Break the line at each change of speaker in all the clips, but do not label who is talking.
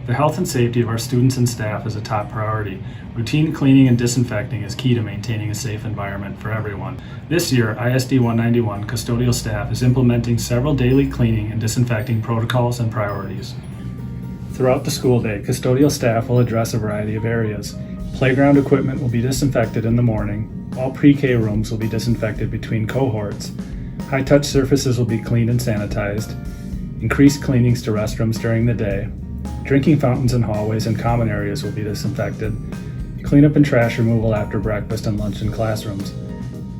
The health and safety of our students and staff is a top priority. Routine cleaning and disinfecting is key to maintaining a safe environment for everyone. This year, ISD 191 custodial staff is implementing several daily cleaning and disinfecting protocols and priorities. Throughout the school day, custodial staff will address a variety of areas. Playground equipment will be disinfected in the morning. All pre-K rooms will be disinfected between cohorts. High-touch surfaces will be cleaned and sanitized. Increased cleanings to restrooms during the day. Drinking fountains in hallways and common areas will be disinfected. Cleanup and trash removal after breakfast and lunch in classrooms.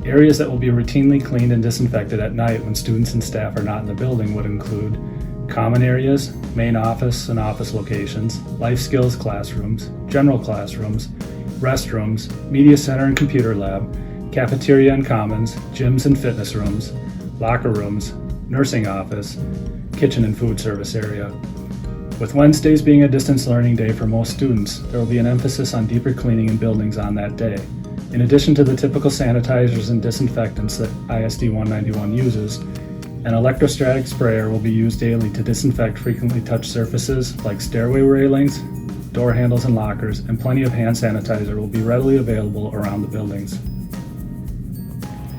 Areas that will be routinely cleaned and disinfected at night when students and staff are not in the building would include common areas, main office and office locations, life skills classrooms, general classrooms, restrooms, media center and computer lab, cafeteria and commons, gyms and fitness rooms, locker rooms, nursing office, kitchen and food service area. With Wednesdays being a distance learning day for most students, there will be an emphasis on deeper cleaning in buildings on that day. In addition to the typical sanitizers and disinfectants that ISD 191 uses, an electrostatic sprayer will be used daily to disinfect frequently touched surfaces like stairway railings, door handles and lockers, and plenty of hand sanitizer will be readily available around the buildings.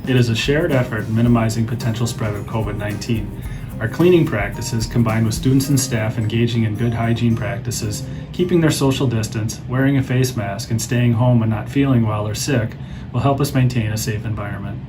It is a shared effort in minimizing potential spread of COVID-19. Our cleaning practices, combined with students and staff engaging in good hygiene practices, keeping their social distance, wearing a face mask, and staying home when not feeling well or sick, will help us maintain a safe environment.